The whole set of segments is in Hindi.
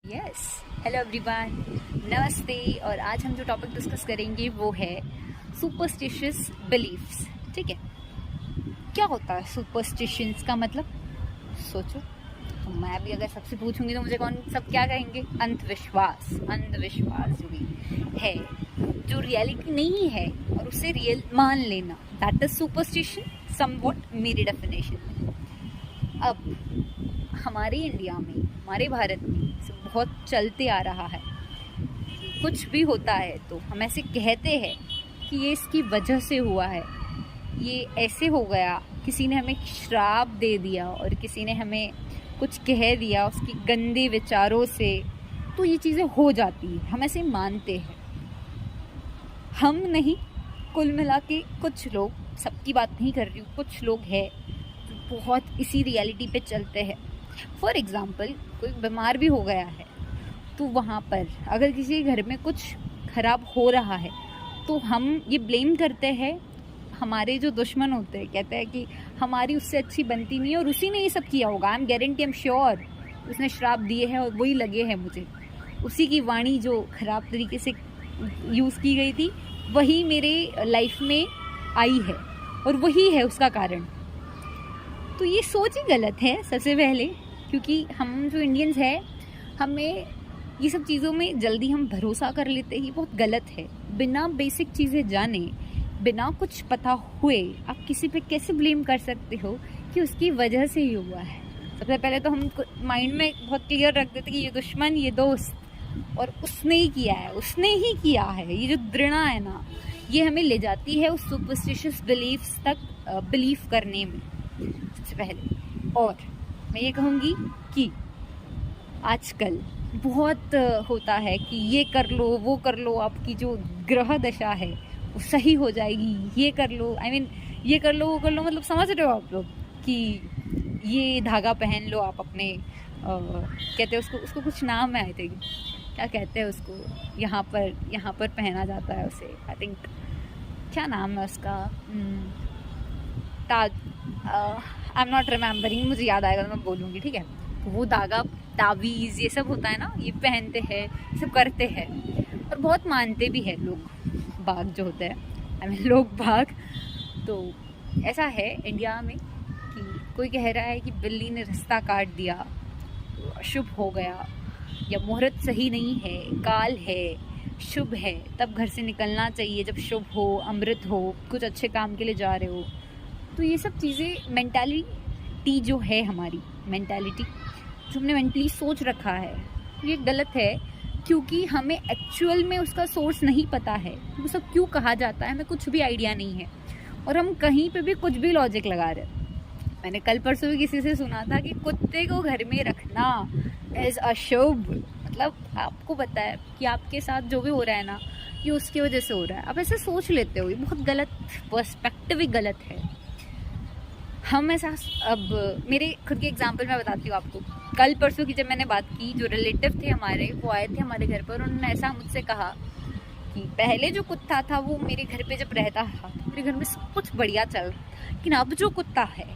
यस, हेलो एवरीवन, नमस्ते। और आज हम जो टॉपिक डिस्कस करेंगे वो है सुपरस्टिशियस बिलीफ्स। ठीक है, क्या होता है सुपरस्टिशंस का मतलब? सोचो। तो मैं भी अगर सबसे पूछूंगी तो मुझे कौन सब क्या कहेंगे? अंधविश्वास। अंधविश्वास जो भी है, जो रियलिटी नहीं है और उसे रियल मान लेना, दैट इज सुपरस्टिशन समवॉट मेरी डेफिनेशन में। अब हमारे इंडिया में, हमारे भारत में बहुत चलते आ रहा है। कुछ भी होता है तो हम ऐसे कहते हैं कि ये इसकी वजह से हुआ है, ये ऐसे हो गया, किसी ने हमें श्राप दे दिया और किसी ने हमें कुछ कह दिया उसकी गंदे विचारों से, तो ये चीज़ें हो जाती हैं। हम ऐसे मानते हैं। हम नहीं, कुल मिला के कुछ लोग, सबकी बात नहीं कर रही हूँ, कुछ लोग हैं जो बहुत इसी रियलिटी पे चलते हैं। फॉर एग्ज़ाम्पल, कोई बीमार भी हो गया है तो वहाँ पर अगर किसी के घर में कुछ खराब हो रहा है तो हम ये ब्लेम करते हैं हमारे जो दुश्मन होते हैं। कहते हैं कि हमारी उससे अच्छी बनती नहीं है और उसी ने ये सब किया होगा। I am guarantee, I am sure उसने श्राप दिए हैं और वही लगे हैं मुझे। उसी की वाणी जो खराब तरीके से यूज़ की गई थी वही मेरे लाइफ में आई है और वही है उसका कारण। तो ये सोच ही गलत है सबसे पहले, क्योंकि हम जो इंडियंस हैं, हमें ये सब चीज़ों में जल्दी हम भरोसा कर लेते ही बहुत गलत है। बिना बेसिक चीज़ें जाने, बिना कुछ पता हुए आप किसी पे कैसे ब्लेम कर सकते हो कि उसकी वजह से ही हुआ है? सबसे पहले तो हम माइंड में बहुत क्लियर रख देते कि ये दुश्मन, ये दोस्त, और उसने ही किया है, उसने ही किया है। ये जो घृणा है ना, ये हमें ले जाती है उस सुपरस्टिशियस बिलीफ्स तक बिलीव करने में सबसे पहले। और मैं ये कहूँगी कि आजकल बहुत होता है कि ये कर लो, वो कर लो, आपकी जो ग्रह दशा है वो सही हो जाएगी, ये कर लो, ये कर लो, वो कर लो, मतलब समझ रहे हो आप लोग कि ये धागा पहन लो आप अपने कहते हैं उसको कुछ नाम है, आई थिंक, क्या कहते हैं उसको, यहाँ पर पहना जाता है उसे, आई थिंक क्या नाम है उसका, ताज, आई एम नॉट रिमेम्बरिंग, मुझे याद आएगा तो मैं बोलूँगी। ठीक है, वो धागा, तावीज़, ये सब होता है ना, ये पहनते हैं, ये सब करते हैं और बहुत मानते भी हैं लोग बाग जो होते हैं, लोग बाग। तो ऐसा है इंडिया में कि कोई कह रहा है कि बिल्ली ने रास्ता काट दिया तो अशुभ हो गया, या मुहूर्त सही नहीं है, काल है, शुभ है, तब घर से निकलना चाहिए जब शुभ हो, अमृत हो, कुछ अच्छे काम के लिए जा रहे हो। तो ये सब चीज़ें, मेंटालिटी जो है, हमारी मेंटालिटी जो हमने मेंटली सोच रखा है, ये गलत है, क्योंकि हमें एक्चुअल में उसका सोर्स नहीं पता है, वो सब क्यों कहा जाता है, हमें कुछ भी आइडिया नहीं है और हम कहीं पे भी कुछ भी लॉजिक लगा रहे हैं। मैंने कल परसों भी किसी से सुना था कि कुत्ते को घर में रखना इज़ अशुभ। मतलब आपको पता है कि आपके साथ जो भी हो रहा है ना, ये उसकी वजह से हो रहा है, आप ऐसे सोच लेते हो, ये बहुत गलत पर्सपेक्टिव ही गलत है। हम ऐसा, अब मेरे खुद के एग्जांपल मैं बताती हूँ आपको। कल परसों की जब मैंने बात की, जो रिलेटिव थे हमारे, वो आए थे हमारे घर पर, उन्होंने ऐसा मुझसे कहा कि पहले जो कुत्ता था वो मेरे घर पे जब रहता था तो मेरे घर में सब कुछ बढ़िया चल रहा, लेकिन अब जो कुत्ता है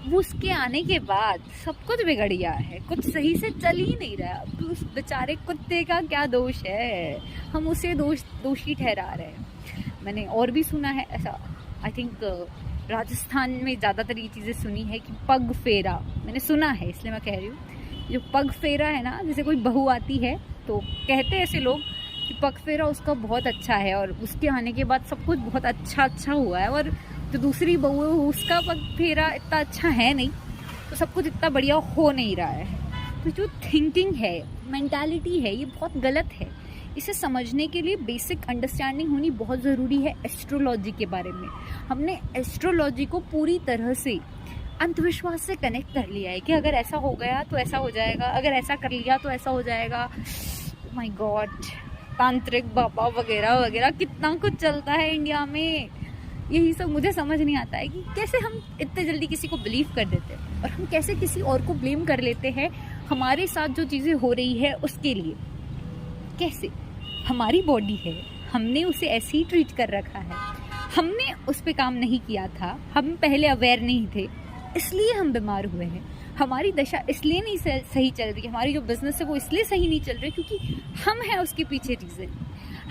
वो उसके आने के बाद सब कुछ बिगड़ गया है, कुछ सही से चल ही नहीं रहा। तो उस बेचारे कुत्ते का क्या दोष है, हम उसे दोषी ठहरा रहे हैं। मैंने और भी सुना है ऐसा, आई थिंक राजस्थान में ज़्यादातर ये चीज़ें सुनी है कि पग फेरा, मैंने सुना है इसलिए मैं कह रही हूँ। जो पग फेरा है ना, जैसे कोई बहू आती है तो कहते हैं ऐसे लोग कि पग फेरा उसका बहुत अच्छा है और उसके आने के बाद सब कुछ बहुत अच्छा हुआ है, और जो दूसरी बहू है उसका पग फेरा इतना अच्छा है नहीं, तो सब कुछ इतना बढ़िया हो नहीं रहा है। तो जो थिंकिंग है, मेंटालिटी है, ये बहुत गलत है। इसे समझने के लिए बेसिक अंडरस्टैंडिंग होनी बहुत ज़रूरी है एस्ट्रोलॉजी के बारे में। हमने एस्ट्रोलॉजी को पूरी तरह से अंधविश्वास से कनेक्ट कर लिया है कि अगर ऐसा हो गया तो ऐसा हो जाएगा, अगर ऐसा कर लिया तो ऐसा हो जाएगा। माय गॉड, तांत्रिक बाबा वगैरह वगैरह कितना कुछ चलता है इंडिया में। यही सब मुझे समझ नहीं आता है कि कैसे हम इतने जल्दी किसी को बिलीव कर देते हैं और हम कैसे किसी और को ब्लेम कर लेते हैं हमारे साथ जो चीज़ें हो रही है उसके लिए। कैसे? हमारी बॉडी है, हमने उसे ऐसे ही ट्रीट कर रखा है, हमने उस पर काम नहीं किया था, हम पहले अवेयर नहीं थे, इसलिए हम बीमार हुए हैं। हमारी दशा इसलिए नहीं सही चल रही, हमारी जो बिजनेस है वो इसलिए सही नहीं चल रही क्योंकि हम हैं उसके पीछे रीज़न।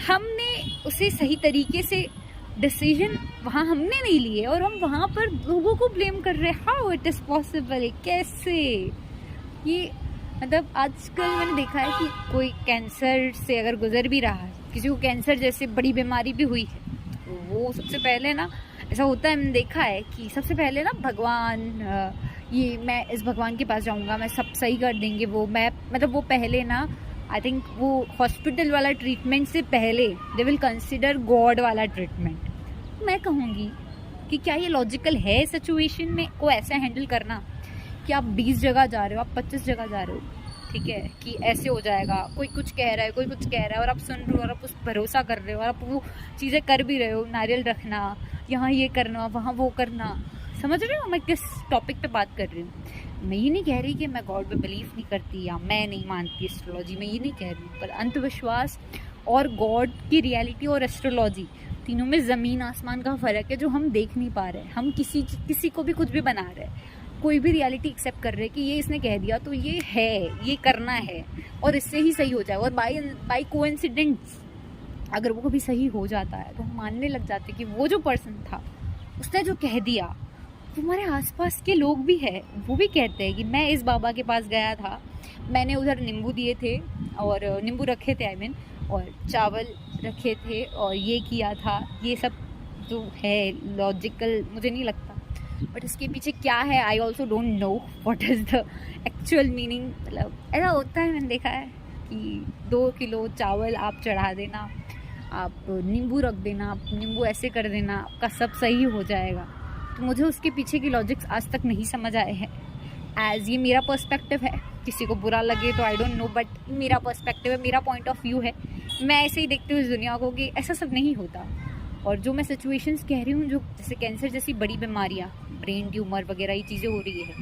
हमने उसे सही तरीके से डिसीजन वहाँ हमने नहीं लिए और हम वहाँ पर लोगों को ब्लेम कर रहे हैं। हाउ इट इज़ पॉसिबल, कैसे? ये मतलब आजकल मैंने देखा है कि कोई कैंसर से अगर गुजर भी रहा है, किसी को कैंसर जैसे बड़ी बीमारी भी हुई है, तो वो सबसे पहले ना ऐसा होता है, मैंने देखा है कि सबसे पहले ना भगवान, ये मैं इस भगवान के पास जाऊंगा, मैं सब सही कर देंगे वो, मैं मतलब वो पहले ना आई थिंक वो हॉस्पिटल वाला ट्रीटमेंट से पहले दे विल कंसिडर गॉड वाला ट्रीटमेंट। मैं कहूँगी कि क्या ये लॉजिकल है सिचुएशन में को ऐसा हैंडल करना कि आप 20 जगह जा रहे हो, आप 25 जगह जा रहे हो, ठीक है, कि ऐसे हो जाएगा, कोई कुछ कह रहा है, कोई कुछ कह रहा है और आप सुन रहे हो और आप उस भरोसा कर रहे हो और आप वो चीज़ें कर भी रहे हो, नारियल रखना, यहाँ ये करना, वहाँ वो करना। समझ रहे हो मैं किस टॉपिक पे बात कर रही हूँ? मैं ये नहीं कह रही कि मैं गॉड पे बिलीव नहीं करती या मैं नहीं मानती एस्ट्रोलॉजी, मैं ये नहीं कह रही हूँ, पर अंधविश्वास और गॉड की रियलिटी और एस्ट्रोलॉजी तीनों में ज़मीन आसमान का फ़र्क है जो हम देख नहीं पा रहे। हम किसी को भी कुछ भी बना रहे हैं, कोई भी रियलिटी एक्सेप्ट कर रहे हैं कि ये इसने कह दिया तो ये है, ये करना है और इससे ही सही हो जाएगा। और बाई कोइंसिडेंस अगर वो कभी सही हो जाता है तो हम मानने लग जाते हैं कि वो जो पर्सन था उसने जो कह दिया, वो हमारे आसपास के लोग भी है, वो भी कहते हैं कि मैं इस बाबा के पास गया था, मैंने उधर नींबू दिए थे और नींबू रखे थे और चावल रखे थे और ये किया था। ये सब जो है लॉजिकल मुझे नहीं लगता, बट इसके पीछे क्या है I also don't know what is the actual meaning. मतलब ऐसा होता है, मैंने देखा है कि 2 किलो चावल आप चढ़ा देना, आप नींबू रख देना, आप नींबू ऐसे कर देना, आपका सब सही हो जाएगा। तो मुझे उसके पीछे की लॉजिक्स आज तक नहीं समझ आए हैं। एज ये मेरा पर्सपेक्टिव है, किसी को बुरा लगे तो आई डोंट नो, बट मेरा पर्सपेक्टिव है, मेरा पॉइंट ऑफ व्यू है। मैं ऐसे ही देखती हूँ इस दुनिया को कि ऐसा सब नहीं होता। और जो मैं सिचुएशंस कह रही हूँ, जो जैसे कैंसर जैसी बड़ी बीमारियाँ, ब्रेन ट्यूमर वगैरह ये चीज़ें हो रही है,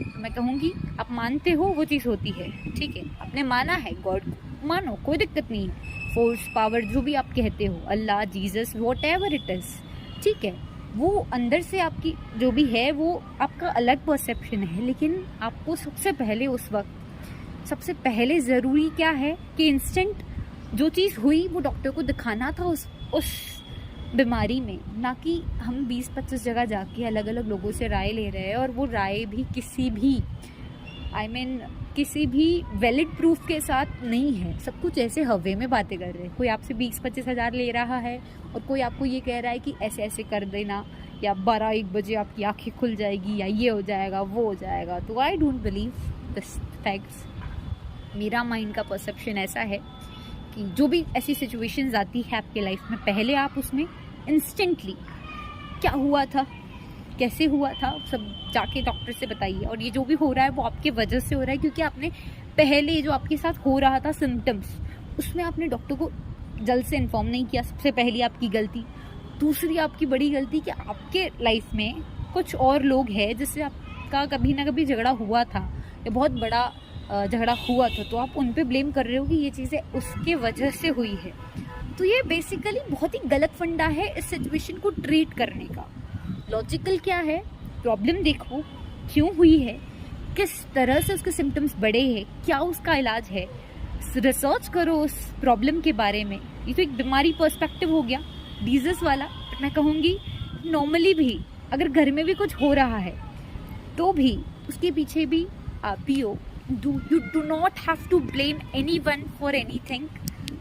तो मैं कहूँगी आप मानते हो वो चीज़ होती है, ठीक है, आपने माना है गॉड को, मानो, कोई दिक्कत नहीं है। फोर्स, पावर, जो भी आप कहते हो, Allah, Jesus, whatever it is, ठीक है, वो अंदर से आपकी जो भी है वो आपका अलग परसेप्शन है। लेकिन आपको सबसे पहले उस वक्त सबसे पहले ज़रूरी क्या है कि इंस्टेंट जो चीज़ हुई वो डॉक्टर को दिखाना था उस बीमारी में, ना कि हम 20-25 जगह जाके अलग अलग लोगों से राय ले रहे हैं और वो राय भी किसी भी वैलिड प्रूफ के साथ नहीं है। सब कुछ ऐसे हवे में बातें कर रहे हैं। कोई आपसे 20-25 हज़ार ले रहा है और कोई आपको ये कह रहा है कि ऐसे ऐसे कर देना या 12-1 बजे आपकी आंखें खुल जाएगी या ये हो जाएगा वो हो जाएगा। तो I don't believe this facts. मेरा माइंड का परसेप्शन ऐसा है कि जो भी ऐसी सिचुएशंस आती है आपके लाइफ में, पहले आप उसमें इंस्टेंटली क्या हुआ था, कैसे हुआ था, सब जाके डॉक्टर से बताइए। और ये जो भी हो रहा है वो आपके वजह से हो रहा है क्योंकि आपने पहले जो आपके साथ हो रहा था सिम्टम्स, उसमें आपने डॉक्टर को जल्द से इन्फॉर्म नहीं किया। सबसे पहली आपकी गलती। दूसरी आपकी बड़ी गलती कि आपके लाइफ में कुछ और लोग हैं जिससे आपका कभी ना कभी झगड़ा हुआ था या बहुत बड़ा झगड़ा हुआ था, तो आप उन पे ब्लेम कर रहे हो कि ये चीज़ें उसके वजह से हुई है। तो ये बेसिकली बहुत ही गलत फंडा है इस सिचुएशन को ट्रीट करने का। लॉजिकल क्या है, प्रॉब्लम देखो क्यों हुई है, किस तरह से उसके सिम्टम्स बढ़े हैं, क्या उसका इलाज है, रिसर्च करो उस प्रॉब्लम के बारे में। ये तो एक बीमारी पर्सपेक्टिव हो गया, डिजीज वाला। बट मैं कहूँगी नॉर्मली भी अगर घर में भी कुछ हो रहा है तो भी उसके पीछे भी आप ही हो। You do not have to blame anyone for anything.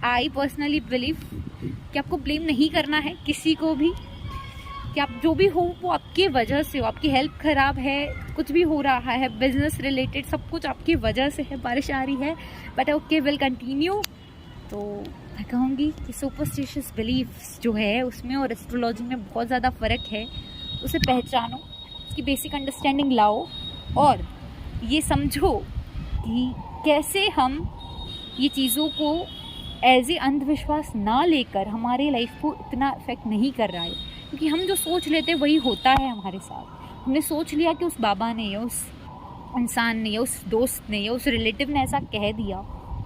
I personally believe कि आपको ब्लेम नहीं करना है किसी को भी, कि आप जो भी हो वो आपकी वजह से हो। आपकी हेल्थ ख़राब है, कुछ भी हो रहा है, बिजनेस रिलेटेड, सब कुछ आपकी वजह से है। बारिश आ रही है बट ओके, विल कंटिन्यू। तो मैं कहूँगी कि सुपरस्टिशियस बिलीफ्स जो है उसमें और एस्ट्रोलॉजी में बहुत ज़्यादा फ़र्क है। उसे पहचानो, उसकी बेसिक अंडरस्टैंडिंग लाओ और ये समझो कि कैसे हम ये चीज़ों को एज ए अंधविश्वास ना लेकर हमारे लाइफ को इतना इफेक्ट नहीं कर रहा है। क्योंकि हम जो सोच लेते हैं वही होता है हमारे साथ। हमने सोच लिया कि उस बाबा ने या उस इंसान ने या उस दोस्त ने या उस रिलेटिव ने ऐसा कह दिया,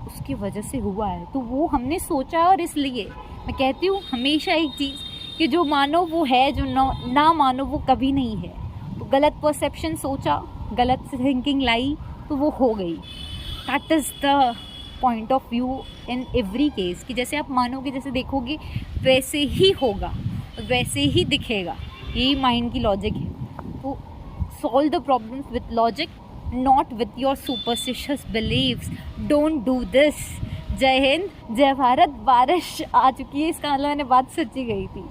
उसकी वजह से हुआ है, तो वो हमने सोचा। और इसलिए मैं कहती हूँ हमेशा एक चीज़ कि जो मानो वो है, जो ना मानो वो कभी नहीं है। तो गलत परसेप्शन सोचा गलत थिंकिंग लाई तो वो हो गई। That is the point of view in every case, कि जैसे आप मानोगे, जैसे देखोगे वैसे ही होगा, वैसे ही दिखेगा। यही माइंड की लॉजिक है। तो solve the problems with logic, not with your superstitious believes. Don't do this. जय हिंद, जय भारत। बारिश आ चुकी है, इसका मतलब मैंने बात सच्ची गई थी।